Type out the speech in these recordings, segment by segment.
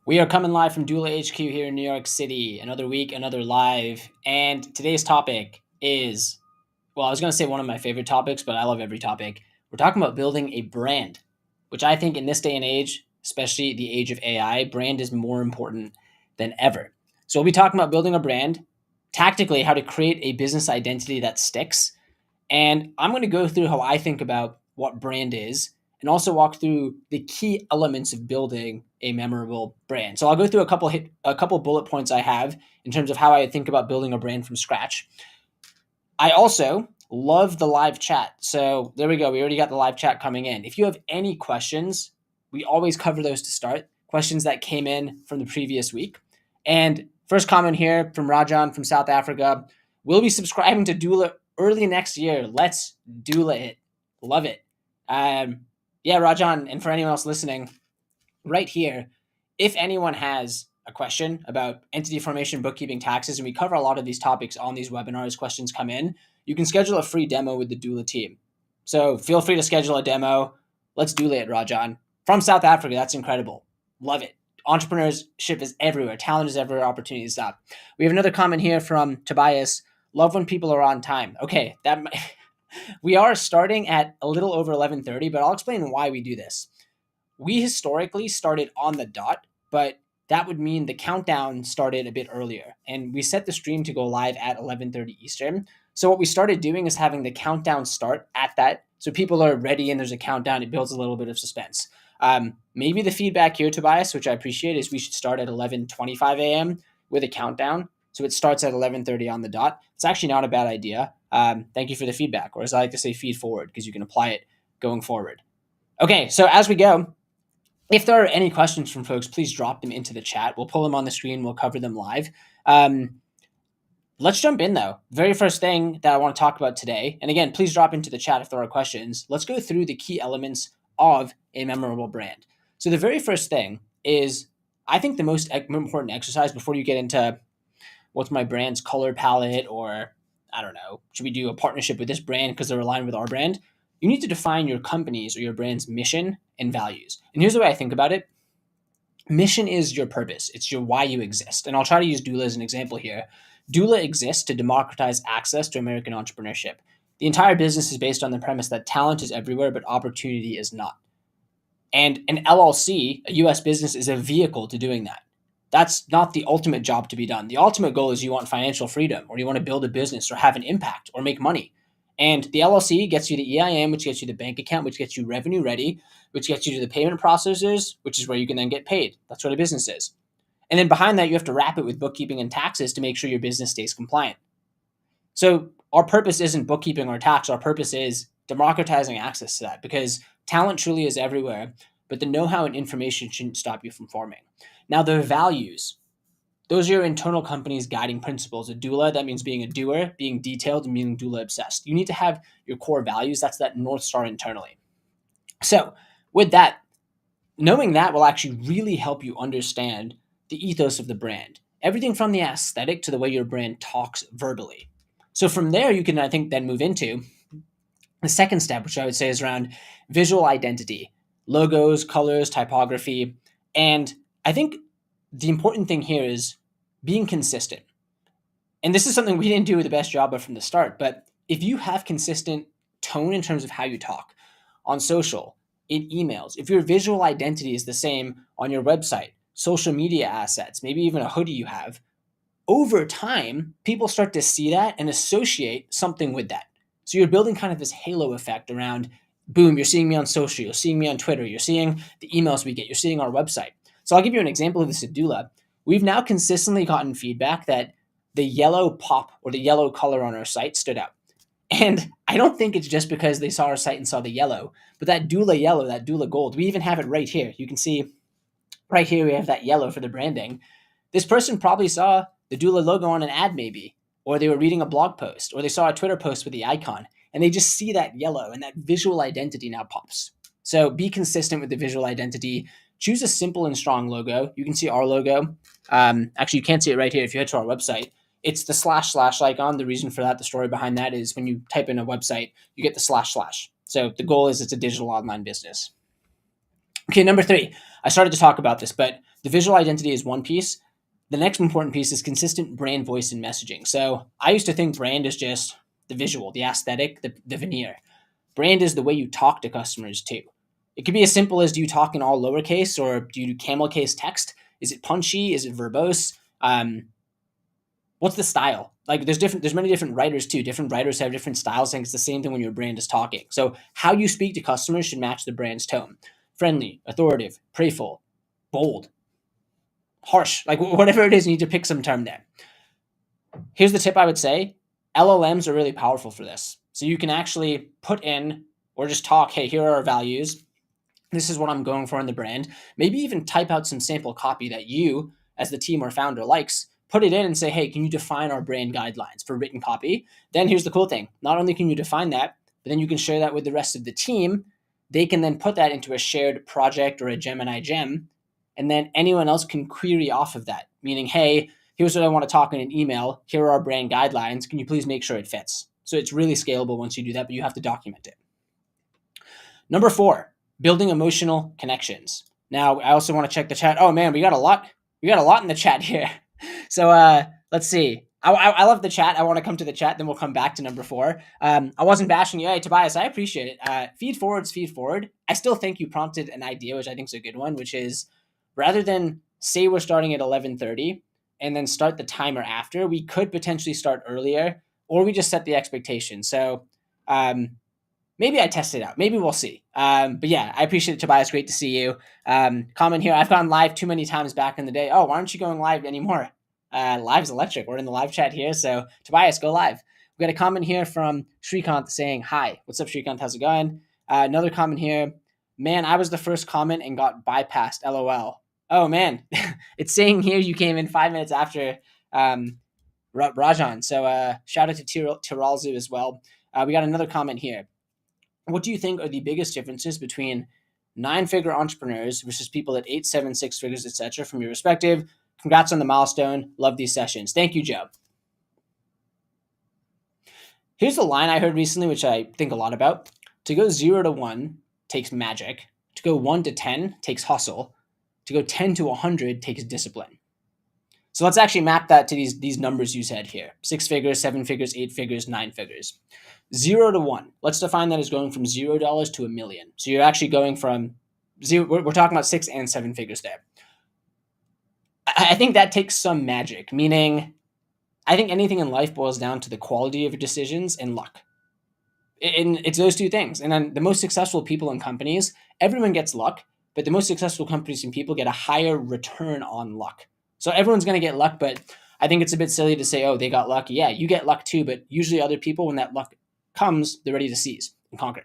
We are coming live from Doola HQ here in New York City. Another week, another live. And today's topic is, well, I was going to say one of my favorite topics, but I love every topic. We're talking about building a brand, which I think in this day and age, especially the age of AI, brand is more important than ever. So we'll be talking about building a brand, tactically, how to create a business identity that sticks. And I'm going to go through how I think about what brand is and also walk through the key elements of building a memorable brand. So I'll go through a couple bullet points I have in terms of how I think about building a brand from scratch. I also love the live chat. So there we go. We already got the live chat coming in. If you have any questions, we always cover those to start. Questions that came in from the previous week. And first comment here from Rajan from South Africa. We'll be subscribing to Doola early next year. Let's Doola it. Love it. Yeah, Rajan, and for anyone else listening, right here, if anyone has a question about entity formation, bookkeeping, taxes, and we cover a lot of these topics on these webinars, questions come in, you can schedule a free demo with the Doola team. So feel free to schedule a demo. Let's Doola it, Rajan. From South Africa, that's incredible. Love it. Entrepreneurship is everywhere. Talent is everywhere. Opportunity is up. We have another comment here from Tobias. Love when people are on time. Okay, we are starting at a little over 11:30, but I'll explain why we do this. We historically started on the dot, but that would mean the countdown started a bit earlier, and we set the stream to go live at 11:30 Eastern. So what we started doing is having the countdown start at that, so people are ready and there's a countdown. It builds a little bit of suspense. Maybe the feedback here, Tobias, which I appreciate, is we should start at 11:25 a.m. with a countdown. So it starts at 11:30 on the dot. It's actually not a bad idea. Thank you for the feedback, or as I like to say, feed forward, because you can apply it going forward. Okay, so as we go, if there are any questions from folks, please drop them into the chat. We'll pull them on the screen. We'll cover them live. Let's jump in, though. Very first thing that I want to talk about today, and again, please drop into the chat if there are questions. Let's go through the key elements of a memorable brand. So the very first thing is, I think the most important exercise before you get into what's my brand's color palette, or I don't know, should we do a partnership with this brand because they're aligned with our brand? You need to define your company's or your brand's mission and values. And here's the way I think about it. Mission is your purpose. It's your why you exist. And I'll try to use Doola as an example here. Doola exists to democratize access to American entrepreneurship. The entire business is based on the premise that talent is everywhere, but opportunity is not. And an LLC, a US business, is a vehicle to doing that. That's not the ultimate job to be done. The ultimate goal is you want financial freedom, or you want to build a business or have an impact or make money. And the LLC gets you the EIN, which gets you the bank account, which gets you revenue ready, which gets you to the payment processors, which is where you can then get paid. That's what a business is. And then behind that, you have to wrap it with bookkeeping and taxes to make sure your business stays compliant. So our purpose isn't bookkeeping or tax. Our purpose is democratizing access to that, because talent truly is everywhere, but the know-how and information shouldn't stop you from forming. Now, the values. Those are your internal company's guiding principles. A doula, that means being a doer, being detailed, and being doula obsessed. You need to have your core values. That's that North Star internally. So with that, knowing that will actually really help you understand the ethos of the brand. Everything from the aesthetic to the way your brand talks verbally. So from there, you can, I think, then move into the second step, which I would say is around visual identity, logos, colors, typography. And I think the important thing here is being consistent. And this is something we didn't do the best job of from the start, but if you have consistent tone in terms of how you talk on social, in emails, if your visual identity is the same on your website, social media assets, maybe even a hoodie you have, over time, people start to see that and associate something with that. So you're building kind of this halo effect around, boom, you're seeing me on social, you're seeing me on Twitter, you're seeing the emails we get, you're seeing our website. So I'll give you an example of this at Doola. We've now consistently gotten feedback that the yellow pop or the yellow color on our site stood out. And I don't think it's just because they saw our site and saw the yellow, but that Doola yellow, that Doola gold, we even have it right here. You can see right here we have that yellow for the branding. This person probably saw the Doola logo on an ad maybe, or they were reading a blog post, or they saw a Twitter post with the icon, and they just see that yellow, and that visual identity now pops. So be consistent with the visual identity. Choose a simple and strong logo. You can see our logo. Actually, you can't see it right here if you head to our website. It's the / icon. The reason for that, the story behind that, is when you type in a website, you get the /. So the goal is it's a digital online business. Okay, number 3. I started to talk about this, but The visual identity is one piece. The next important piece is consistent brand voice and messaging. So I used to think brand is just the visual, the aesthetic, the veneer. Brand is the way you talk to customers too. It could be as simple as, do you talk in all lowercase or do you do camel case text? Is it punchy? Is it verbose? What's the style? Like there's many different writers too. Different writers have different styles. I think it's the same thing when your brand is talking. So how you speak to customers should match the brand's tone. Friendly, authoritative, playful, bold, harsh, like whatever it is, you need to pick some term there. Here's the tip I would say. LLMs are really powerful for this. So you can actually put in or just talk, hey, here are our values. This is what I'm going for in the brand. Maybe even type out some sample copy that you, as the team or founder, likes. Put it in and say, hey, can you define our brand guidelines for written copy? Then here's the cool thing. Not only can you define that, but then you can share that with the rest of the team. They can then put that into a shared project or a Gemini gem, and then anyone else can query off of that, meaning, hey, here's what I want to talk in an email. Here are our brand guidelines. Can you please make sure it fits? So it's really scalable once you do that, but you have to document it. Number 4, building emotional connections. Now, I also want to check the chat. Oh man, we got a lot. We got a lot in the chat here. So let's see. I love the chat. I want to come to the chat, then we'll come back to number 4. I wasn't bashing you. Hey, Tobias, I appreciate it. Feed forward. I still think you prompted an idea, which I think is a good one, which is rather than say we're starting at 11:30 and then start the timer after, we could potentially start earlier, or we just set the expectation. So maybe I test it out. Maybe we'll see. But yeah, I appreciate it, Tobias. Great to see you. Comment here. I've gone live too many times back in the day. Oh, why aren't you going live anymore? Live's electric. We're in the live chat here. So Tobias, go live. We got a comment here from Shrikant saying, hi. What's up, Shrikant? How's it going? Another comment here. Man, I was the first comment and got bypassed. LOL. Oh, man. It's saying here you came in 5 minutes after Rajan. So shout out to Tiralzu as well. We got another comment here. What do you think are the biggest differences between 9-figure entrepreneurs versus people at 8, 7, 6 figures, etc. from your perspective? Congrats on the milestone. Love these sessions. Thank you, Joe. Here's a line I heard recently, which I think a lot about. To go 0 to 1 takes magic. To go 1 to 10 takes hustle. To go 10 to 100 takes discipline. So let's actually map that to these numbers you said here. 6 figures, 7 figures, 8 figures, 9 figures. 0 to 1. Let's define that as going from $0 to $1 million. So you're actually going from zero. We're talking about 6 and 7 figures there. I think that takes some magic, meaning I think anything in life boils down to the quality of your decisions and luck. And it's those two things. And then the most successful people in companies, everyone gets luck, but the most successful companies and people get a higher return on luck. So everyone's going to get luck, but I think it's a bit silly to say, oh, they got luck. Yeah, you get luck too, but usually other people, when that luck comes, they're ready to seize and conquer.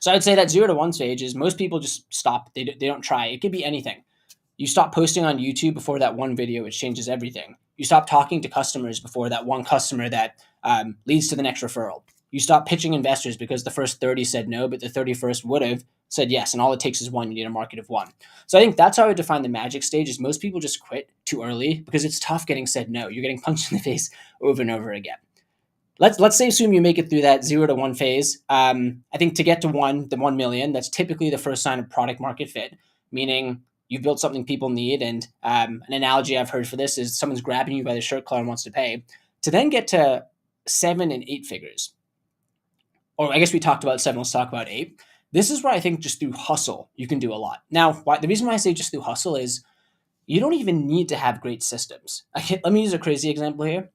So I'd say that 0 to 1 stage is most people just stop. They don't try. It could be anything. You stop posting on YouTube before that one video, which changes everything. You stop talking to customers before that one customer that leads to the next referral. You stop pitching investors because the first 30 said no, but the 31st would have said yes, and all it takes is one. You need a market of one. So I think that's how I would define the magic stage is most people just quit too early because it's tough getting said no. You're getting punched in the face over and over again. Let's say assume you make it through that 0 to 1 phase. I think to get to the 1 million, that's typically the first sign of product market fit, meaning you've built something people need. And an analogy I've heard for this is someone's grabbing you by the shirt collar and wants to pay. To then get to 7 and 8 figures, or I guess we talked about 7, let's talk about 8. This is where I think just through hustle, you can do a lot. Now, the reason why I say just through hustle is you don't even need to have great systems. Let me use a crazy example here.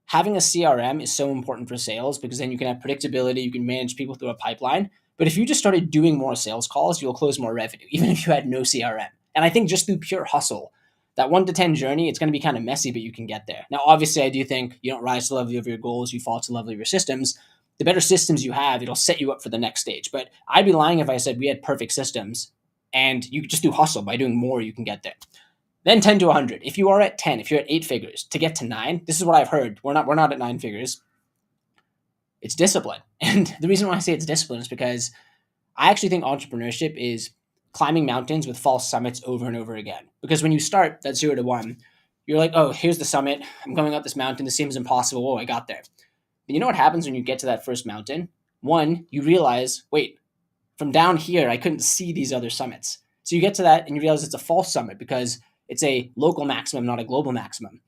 Having a CRM is so important for sales because then you can have predictability, you can manage people through a pipeline. But if you just started doing more sales calls, you'll close more revenue, even if you had no CRM. And I think just through pure hustle, that 1 to 10 journey, it's going to be kind of messy, but you can get there. Now, obviously, I do think you don't rise to the level of your goals, you fall to the level of your systems. The better systems you have, it'll set you up for the next stage. But I'd be lying if I said we had perfect systems and you just do hustle. By doing more, you can get there. Then 10 to 100. If you are at 10, if you're at 8 figures, to get to 9, this is what I've heard. We're not at 9 figures. It's discipline. And the reason why I say it's discipline is because I actually think entrepreneurship is climbing mountains with false summits over and over again. Because when you start that 0 to 1, you're like, oh, here's the summit. I'm going up this mountain. This seems impossible. Oh, I got there. But you know what happens when you get to that first mountain? One, you realize, wait, from down here, I couldn't see these other summits. So you get to that and you realize it's a false summit because it's a local maximum, not a global maximum.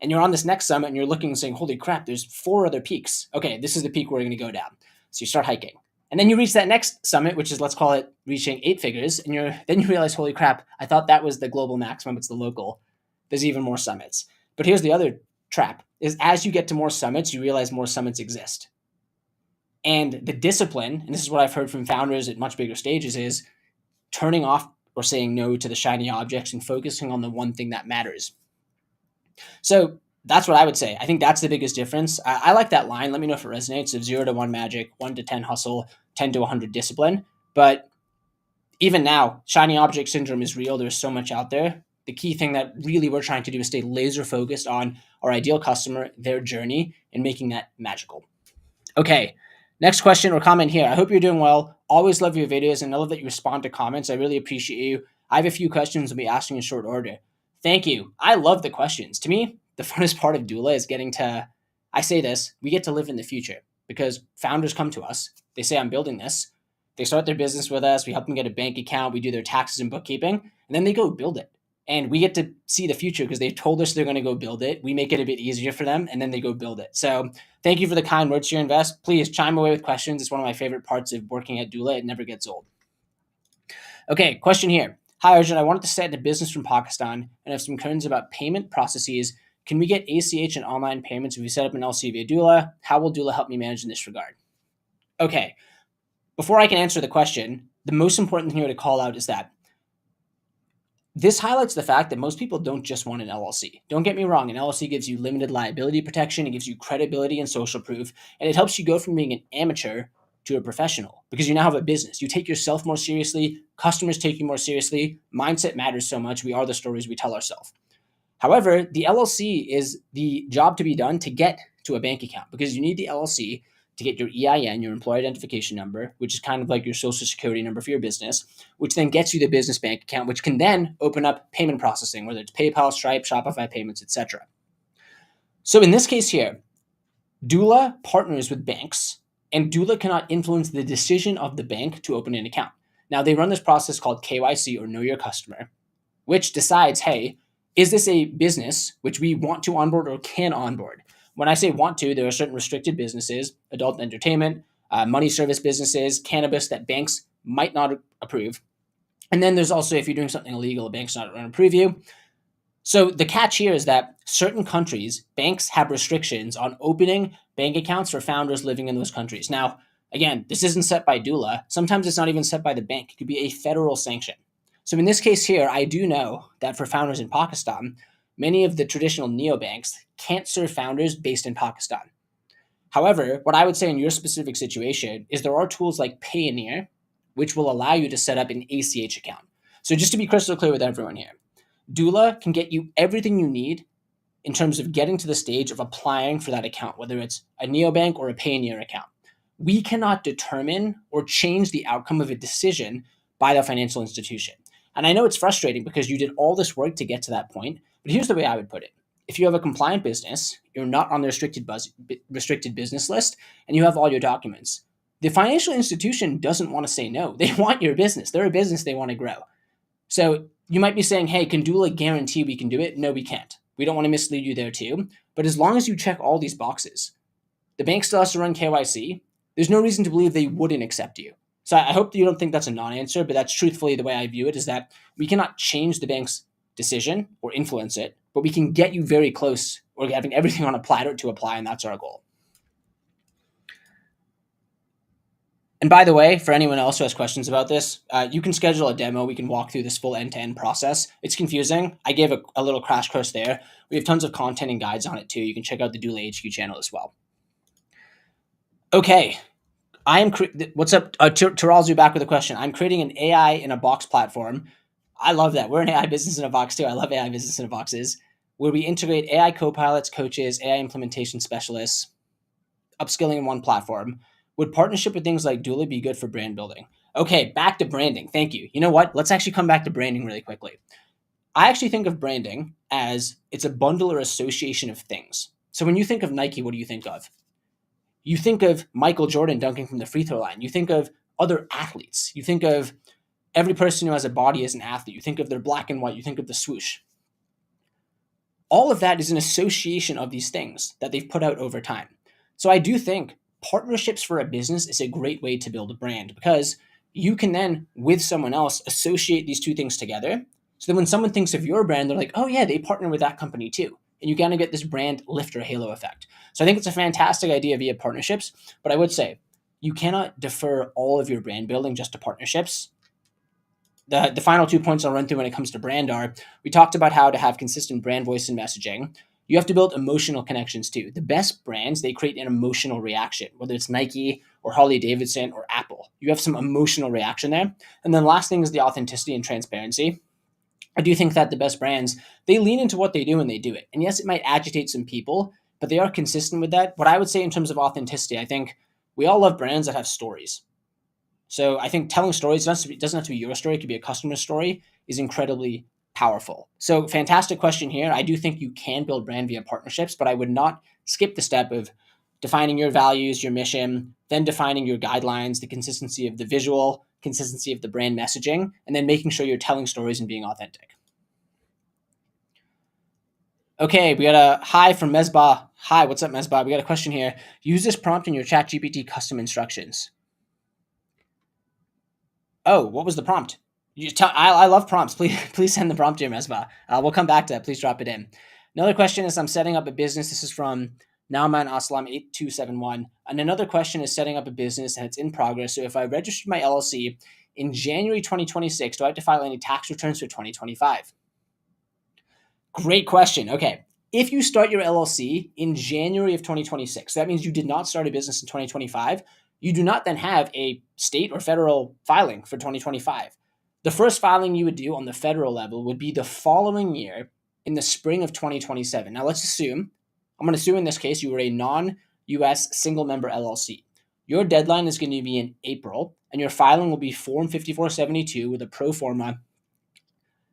And you're on this next summit and you're looking and saying, holy crap, there's 4 other peaks. Okay, this is the peak we're going to go down. So you start hiking. And then you reach that next summit, which is, let's call it reaching 8 figures. And then you realize, holy crap, I thought that was the global maximum. It's the local. There's even more summits. But here's the other trap is as you get to more summits, you realize more summits exist. And the discipline, and this is what I've heard from founders at much bigger stages, is turning off or saying no to the shiny objects and focusing on the one thing that matters. So that's what I would say. I think that's the biggest difference. I like that line. Let me know if it resonates of 0 to 1 magic, 1 to 10 hustle, 10 to 100 discipline. But even now, shiny object syndrome is real. There's so much out there. The key thing that really we're trying to do is stay laser focused on our ideal customer, their journey, and making that magical. Okay, next question or comment here. I hope you're doing well. Always love your videos and I love that you respond to comments. I really appreciate you. I have a few questions I'll be asking in short order. Thank you. I love the questions. To me, the funnest part of doula is getting to, I say this, we get to live in the future because founders come to us. They say, I'm building this. They start their business with us. We help them get a bank account. We do their taxes and bookkeeping, and then they go build it. And we get to see the future because they've told us they're going to go build it. We make it a bit easier for them, and then they go build it. So thank you for the kind words here, Invest. Please chime away with questions. It's one of my favorite parts of working at doula. It never gets old. Okay, question here. Hi, Arjun. I wanted to set a business from Pakistan and have some concerns about payment processes. Can we get ACH and online payments if we set up an LC via doula? How will doula help me manage in this regard? Okay, before I can answer the question, the most important thing here to call out is that this highlights the fact that most people don't just want an LLC. Don't get me wrong, an LLC gives you limited liability protection, it gives you credibility and social proof, and it helps you go from being an amateur to a professional because you now have a business. You take yourself more seriously, customers take you more seriously, mindset matters so much, we are the stories we tell ourselves. However, the LLC is the job to be done to get to a bank account because you need the LLC to get your EIN, your employee identification number, which is kind of like your social security number for your business, which then gets you the business bank account, which can then open up payment processing, whether it's PayPal, Stripe, Shopify payments, etc. So in this case here, doula partners with banks, and doula cannot influence the decision of the bank to open an account. Now, they run this process called KYC, or Know Your Customer, which decides, hey, is this a business which we want to onboard or can onboard? When I say want to, there are certain restricted businesses, adult entertainment, money service businesses, cannabis that banks might not approve. And then there's also, if you're doing something illegal, a bank's not going to approve you. So the catch here is that certain countries, banks have restrictions on opening bank accounts for founders living in those countries. Now, again, this isn't set by doula. Sometimes it's not even set by the bank. It could be a federal sanction. So in this case here, I do know that for founders in Pakistan, many of the traditional neobanks can't serve founders based in Pakistan. However, what I would say in your specific situation is there are tools like Payoneer, which will allow you to set up an ACH account. So just to be crystal clear with everyone here, doula can get you everything you need in terms of getting to the stage of applying for that account, whether it's a neobank or a Payoneer account. We cannot determine or change the outcome of a decision by the financial institution. And I know it's frustrating because you did all this work to get to that point, but here's the way I would put it. If you have a compliant business, you're not on the restricted business list, and you have all your documents, the financial institution doesn't want to say no. They want your business. They're a business they want to grow. So you might be saying, hey, can doula guarantee we can do it? No, we can't. We don't want to mislead you there too. But as long as you check all these boxes, the bank still has to run KYC. There's no reason to believe they wouldn't accept you. So I hope that you don't think that's a non-answer, but that's truthfully the way I view it, is that we cannot change the bank's decision or influence it, but we can get you very close or having everything on a platter to apply, and that's our goal. And by the way, for anyone else who has questions about this, you can schedule a demo. We can walk through this full end-to-end process. It's confusing. I gave a little crash course there. We have tons of content and guides on it too. You can check out the Doula HQ channel as well. Okay. What's up? Taralzu back with a question. I'm creating an AI in a box platform. I love that. We're an AI business in a box too. I love AI business in a boxes where we integrate AI co-pilots, coaches, AI implementation specialists, upskilling in one platform. Would partnership with things like Doula be good for brand building? Okay, back to branding. Thank you. You know what? Let's actually come back to branding really quickly. I actually think of branding as it's a bundle or association of things. So when you think of Nike, what do you think of? You think of Michael Jordan dunking from the free throw line. You think of other athletes. You think of Every person who has a body is an athlete. You think of their black and white, you think of the swoosh. All of that is an association of these things that they've put out over time. So I do think partnerships for a business is a great way to build a brand, because you can then, with someone else, associate these two things together. So then when someone thinks of your brand, they're like, oh yeah, they partner with that company too. And you kind of get this brand lift or halo effect. So I think it's a fantastic idea via partnerships, but I would say you cannot defer all of your brand building just to partnerships. The final 2 points I'll run through when it comes to brand are, we talked about how to have consistent brand voice and messaging. You have to build emotional connections too. The best brands, they create an emotional reaction, whether it's Nike or Harley Davidson or Apple. You have some emotional reaction there. And then last thing is the authenticity and transparency. I do think that the best brands, they lean into what they do and they do it. And yes, it might agitate some people, but they are consistent with that. What I would say in terms of authenticity, I think we all love brands that have stories. So I think telling stories doesn't have to be your story. It could be a customer story, is incredibly powerful. So fantastic question here. I do think you can build brand via partnerships, but I would not skip the step of defining your values, your mission, then defining your guidelines, the consistency of the visual, consistency of the brand messaging, and then making sure you're telling stories and being authentic. Okay, we got a hi from Mesbah. Hi, what's up, Mesbah? We got a question here. Use this prompt in your ChatGPT custom instructions. Oh, what was the prompt? I love prompts. Please send the prompt here, Mesbah. We'll come back to that. Please drop it in. Another question is, I'm setting up a business. This is from Nauman Aslam 8271. And another question is setting up a business and it's in progress. So if I registered my LLC in January 2026, do I have to file any tax returns for 2025? Great question. Okay. If you start your LLC in January of 2026, that means you did not start a business in 2025. You do not then have a state or federal filing for 2025. The first filing you would do on the federal level would be the following year in the spring of 2027. Now let's assume, I'm going to assume in this case you were a non-US single member LLC. Your deadline is going to be in April, and your filing will be Form 5472 with a pro forma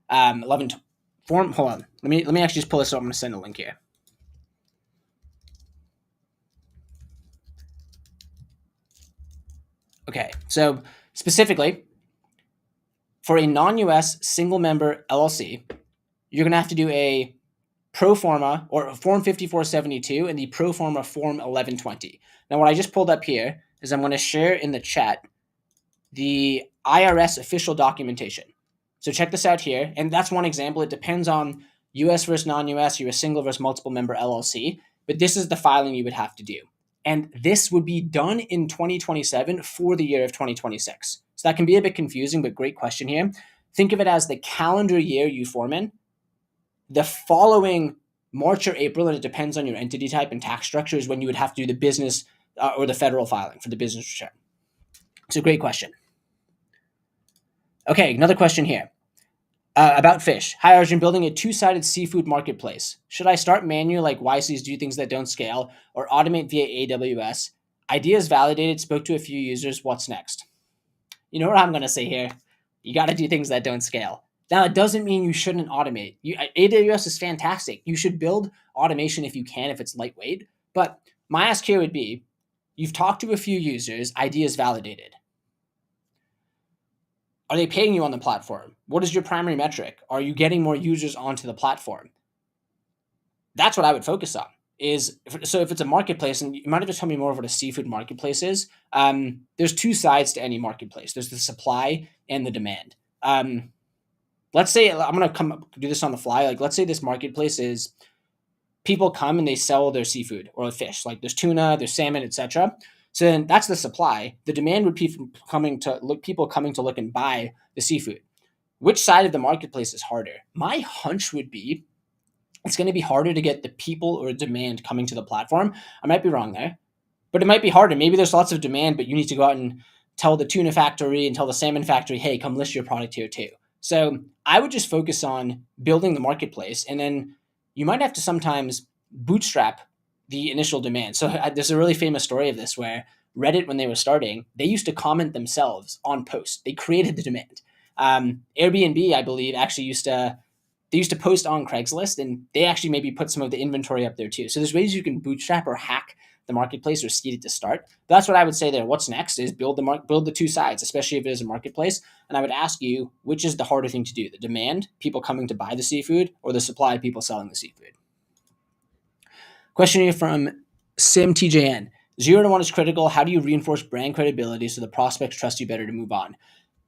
11 form. Hold on, let me actually just pull this up. I'm going to send a link here. Okay, so specifically, for a non-US single member LLC, you're going to have to do a pro forma or a Form 5472 and the pro forma Form 1120. Now, what I just pulled up here is I'm going to share in the chat the IRS official documentation. So check this out here. And that's one example. It depends on US versus non-US, you're a single versus multiple member LLC, but this is the filing you would have to do. And this would be done in 2027 for the year of 2026. So that can be a bit confusing, but great question here. Think of it as the calendar year you form in. The following March or April, and it depends on your entity type and tax structure, is when you would have to do the business or the federal filing for the business return. It's a great question. Okay, another question here. About fish. Hi, Arjun, building a two-sided seafood marketplace. Should I start manual like YCs do things that don't scale or automate via AWS? Ideas validated, spoke to a few users. What's next? You know what I'm going to say here? You got to do things that don't scale. Now, it doesn't mean you shouldn't automate. AWS is fantastic. You should build automation if you can, if it's lightweight. But my ask here would be, you've talked to a few users, ideas validated. Are they paying you on the platform? What is your primary metric? Are you getting more users onto the platform? That's what I would focus on. So if it's a marketplace, and you might have to tell me more of what a seafood marketplace is, there's two sides to any marketplace. There's the supply and the demand. Let's say, I'm going to do this on the fly. Like, let's say this marketplace is people come and they sell their seafood or fish. Like there's tuna, there's salmon, etc. So then that's the supply. The demand would be people coming to look and buy the seafood. Which side of the marketplace is harder? My hunch would be it's going to be harder to get the people or demand coming to the platform. I might be wrong there, but it might be harder. Maybe there's lots of demand, but you need to go out and tell the tuna factory and tell the salmon factory, hey, come list your product here too. So I would just focus on building the marketplace, and then you might have to sometimes bootstrap the initial demand. So there's a really famous story of this where Reddit, when they were starting, they used to comment themselves on posts. They created the demand. Airbnb, I believe, actually used to post on Craigslist, and they actually maybe put some of the inventory up there too. So there's ways you can bootstrap or hack the marketplace or seeded to start. But that's what I would say there. What's next is build the two sides, especially if it is a marketplace. And I would ask you, which is the harder thing to do? The demand, people coming to buy the seafood, or the supply, people selling the seafood? Question here from SimTJN. 0 to 1 is critical. How do you reinforce brand credibility so the prospects trust you better to move on?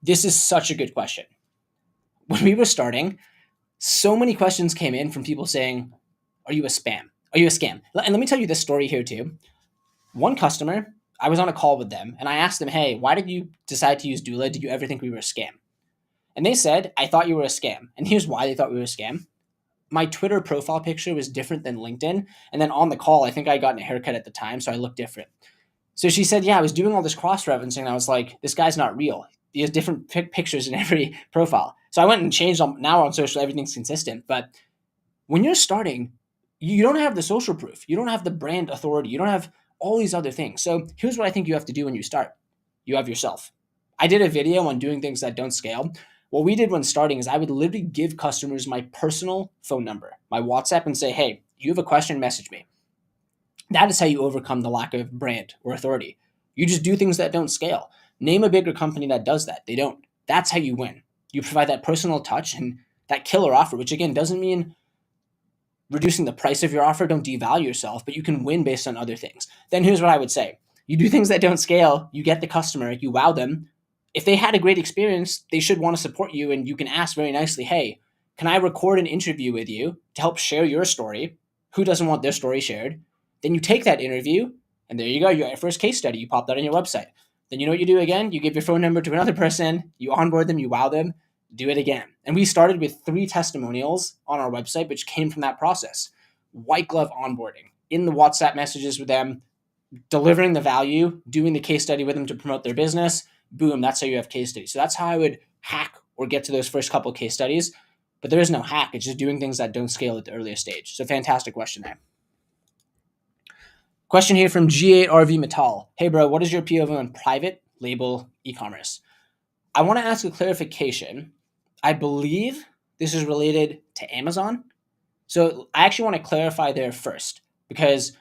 This is such a good question. When we were starting, so many questions came in from people saying, are you a spam? Are you a scam? And let me tell you this story here too. One customer, I was on a call with them and I asked them, hey, why did you decide to use Doola? Did you ever think we were a scam? And they said, I thought you were a scam. And here's why they thought we were a scam. My Twitter profile picture was different than LinkedIn. And then on the call, I think I got a haircut at the time, so I looked different. So she said, yeah, I was doing all this cross-referencing. And I was like, this guy's not real. He has different pictures in every profile. So I went and changed them. Now on social, everything's consistent. But when you're starting, you don't have the social proof. You don't have the brand authority. You don't have all these other things. So here's what I think you have to do when you start. You have yourself. I did a video on doing things that don't scale. What we did when starting is I would literally give customers my personal phone number, my WhatsApp, and say, hey, you have a question, message me. That is how you overcome the lack of brand or authority. You just do things that don't scale. Name a bigger company that does that. They don't. That's how you win. You provide that personal touch and that killer offer, which again doesn't mean reducing the price of your offer. Don't devalue yourself, but you can win based on other things. Then here's what I would say. You do things that don't scale. You get the customer. You wow them. If they had a great experience, they should want to support you, and you can ask very nicely, hey, can I record an interview with you to help share your story? Who doesn't want their story shared? Then you take that interview, and there you go. You got your first case study. You pop that on your website. Then you know what you do again? You give your phone number to another person. You onboard them. You wow them. Do it again. And we started with 3 testimonials on our website, which came from that process. White glove onboarding, in the WhatsApp messages with them, delivering the value, doing the case study with them to promote their business. Boom, that's how you have case studies. So that's how I would hack or get to those first couple of case studies. But there is no hack. It's just doing things that don't scale at the earliest stage. So fantastic question there. Question here from G8RV Metal. Hey bro, what is your POV on private label e-commerce? I want to ask a clarification. I believe this is related to Amazon. So I actually want to clarify there first, because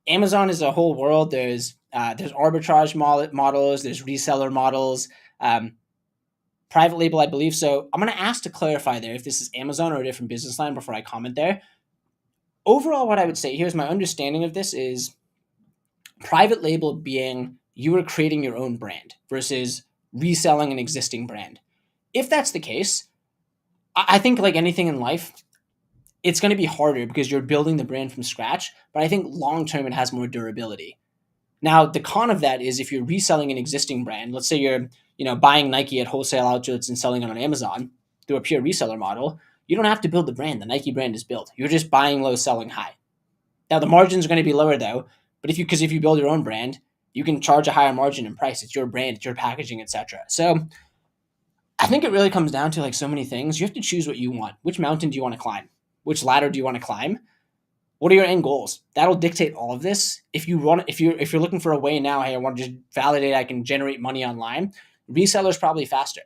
Amazon is a whole world. There's arbitrage models, there's reseller models, private label, I believe. So I'm going to ask to clarify there if this is Amazon or a different business line before I comment there. Overall, what I would say, here's my understanding of this, is private label being you are creating your own brand versus reselling an existing brand. If that's the case, I think like anything in life, it's going to be harder because you're building the brand from scratch, but I think long-term it has more durability. Now, the con of that is if you're reselling an existing brand, let's say you're, buying Nike at wholesale outlets and selling it on Amazon through a pure reseller model, you don't have to build the brand. The Nike brand is built. You're just buying low, selling high. Now, the margins are going to be lower though, but if you build your own brand, you can charge a higher margin in price. It's your brand, it's your packaging, etc. So I think it really comes down to like so many things. You have to choose what you want. Which mountain do you want to climb? Which ladder do you want to climb? What are your end goals? That'll dictate all of this. If you're looking for a way now, hey, I want to just validate I can generate money online, reseller's probably faster.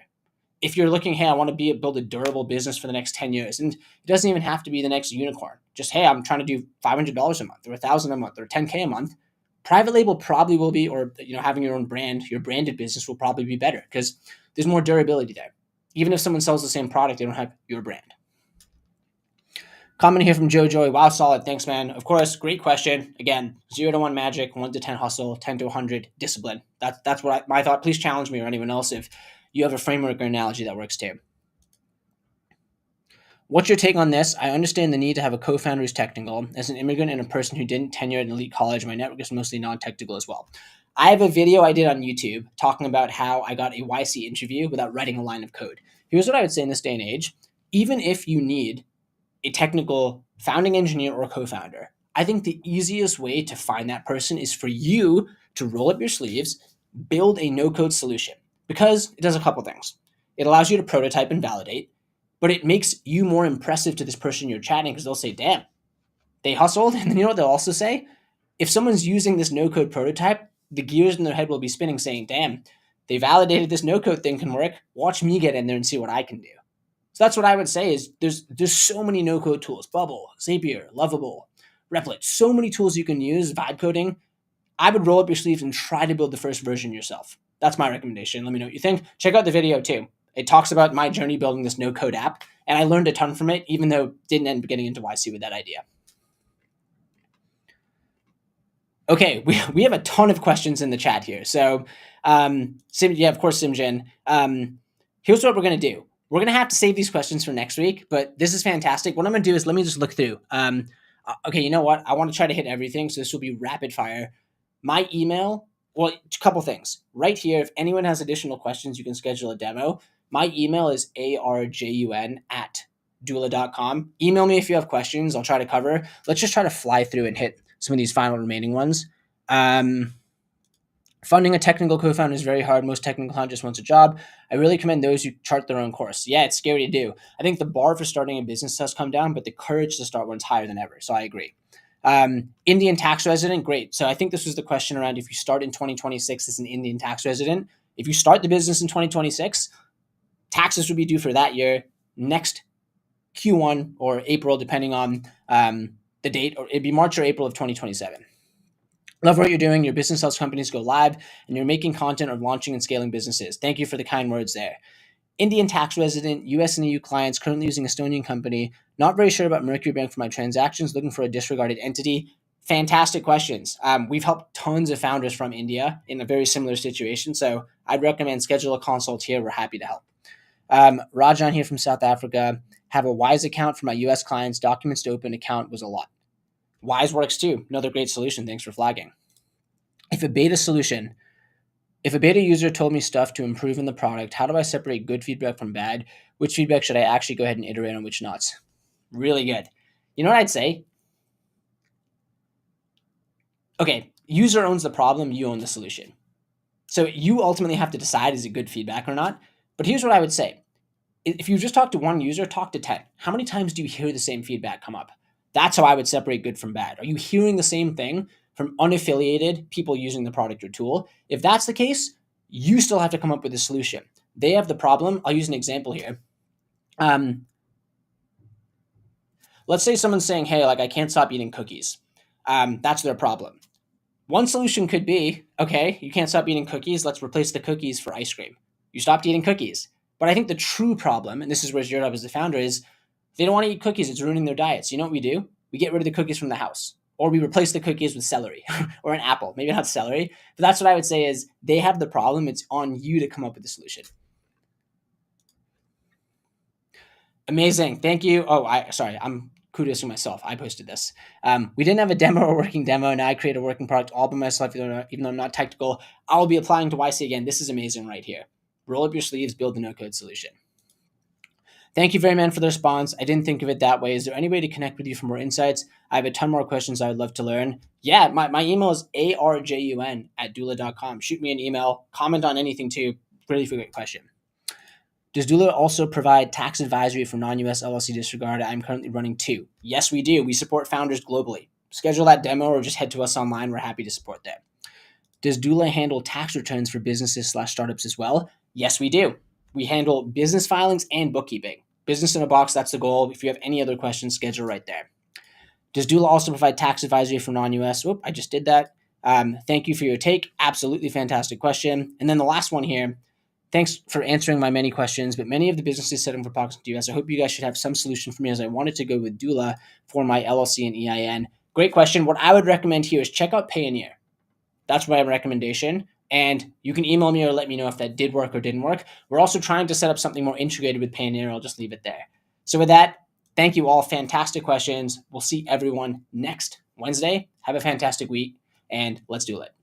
If you're looking, hey, I want to build a durable business for the next 10 years, and it doesn't even have to be the next unicorn. Just, hey, I'm trying to do $500 a month or $1,000 a month or $10K a month. Private label probably will be, or having your own brand, your branded business will probably be better because there's more durability there. Even if someone sells the same product, they don't have your brand. Comment here from Joe Joy. Wow, solid. Thanks, man. Of course, great question. Again, 0 to 1 magic, 1 to 10 hustle, 10 to 100 discipline. That's what my thought. Please challenge me or anyone else if you have a framework or analogy that works too. What's your take on this? I understand the need to have a co-founder who's technical. As an immigrant and a person who didn't tenure at an elite college, my network is mostly non-technical as well. I have a video I did on YouTube talking about how I got a YC interview without writing a line of code. Here's what I would say in this day and age. Even if you need a technical founding engineer or co-founder, I think the easiest way to find that person is for you to roll up your sleeves, build a no-code solution, because it does a couple things. It allows you to prototype and validate, but it makes you more impressive to this person you're chatting because they'll say, damn, they hustled. And then you know what they'll also say? If someone's using this no-code prototype, the gears in their head will be spinning saying, damn, they validated this no-code thing can work. Watch me get in there and see what I can do. So that's what I would say is there's so many no-code tools. Bubble, Zapier, Lovable, Replit, so many tools you can use, vibe coding. I would roll up your sleeves and try to build the first version yourself. That's my recommendation. Let me know what you think. Check out the video too. It talks about my journey building this no-code app, and I learned a ton from it, even though it didn't end up getting into YC with that idea. Okay, we have a ton of questions in the chat here. So, of course, Simjin. Here's what we're going to do. We're going to have to save these questions for next week, but this is fantastic. What I'm going to do is let me just look through. Okay, you know what? I want to try to hit everything, so this will be rapid fire. My email, well, a couple things. Right here, if anyone has additional questions, you can schedule a demo. My email is arjun@doola.com. Email me if you have questions. I'll try to cover. Let's just try to fly through and hit some of these final remaining ones. Funding a technical co-founder is very hard. Most technical talent just wants a job. I really commend those who chart their own course. Yeah, it's scary to do. I think the bar for starting a business has come down, but the courage to start one's higher than ever. So I agree. Indian tax resident, great. So I think this was the question around if you start in 2026 as an Indian tax resident. If you start the business in 2026, taxes would be due for that year, next Q1 or April, depending on the date, or it'd be March or April of 2027. Love what you're doing. Your business helps companies go live, and you're making content or launching and scaling businesses. Thank you for the kind words there. Indian tax resident, US and EU clients, currently using Estonian company. Not very sure about Mercury Bank for my transactions, looking for a disregarded entity. Fantastic questions. We've helped tons of founders from India in a very similar situation, so I'd recommend schedule a consult here. We're happy to help. Rajan here from South Africa. Have a Wise account for my US clients. Documents to open account was a lot. Wise works too. Another great solution. Thanks for flagging. If a beta user told me stuff to improve in the product, how do I separate good feedback from bad? Which feedback should I actually go ahead and iterate on, which not? Really good. You know what I'd say? Okay, user owns the problem, you own the solution. So you ultimately have to decide, is it good feedback or not? But here's what I would say. If you just talk to one user, talk to 10. How many times do you hear the same feedback come up? That's how I would separate good from bad. Are you hearing the same thing from unaffiliated people using the product or tool? If that's the case, you still have to come up with a solution. They have the problem. I'll use an example here. Let's say someone's saying, hey, I can't stop eating cookies. That's their problem. One solution could be, okay, you can't stop eating cookies. Let's replace the cookies for ice cream. You stopped eating cookies. But I think the true problem, and this is where your job as the founder is, they don't want to eat cookies. It's ruining their diets. You know what we do? We get rid of the cookies from the house, or we replace the cookies with celery or an apple. Maybe not celery, but that's what I would say is they have the problem. It's on you to come up with the solution. Amazing. Thank you. I'm kudos to myself. I posted this. We didn't have a demo or working demo. Now I create a working product all by myself, even though I'm not technical. I'll be applying to YC again. This is amazing right here. Roll up your sleeves, build a no-code solution. Thank you very much for the response. I didn't think of it that way. Is there any way to connect with you for more insights? I have a ton more questions I would love to learn. Yeah, my email is arjun@doola.com. Shoot me an email. Comment on anything too. Really great question. Does Doola also provide tax advisory for non-US LLC disregard? I'm currently running 2. Yes, we do. We support founders globally. Schedule that demo or just head to us online. We're happy to support that. Does Doola handle tax returns for businesses/startups as well? Yes, we do. We handle business filings and bookkeeping. Business in a box, that's the goal. If you have any other questions, schedule right there. Does Doola also provide tax advisory for non-US? Whoop, I just did that. Thank you for your take. Absolutely fantastic question. And then the last one here. Thanks for answering my many questions, but many of the businesses setting for products in the US, I hope you guys should have some solution for me as I wanted to go with Doola for my LLC and EIN. Great question. What I would recommend here is check out Payoneer. That's my recommendation. And you can email me or let me know if that did work or didn't work. We're also trying to set up something more integrated with Payoneer. I'll just leave it there. So with that, thank you all. Fantastic questions. We'll see everyone next Wednesday. Have a fantastic week, and let's do it.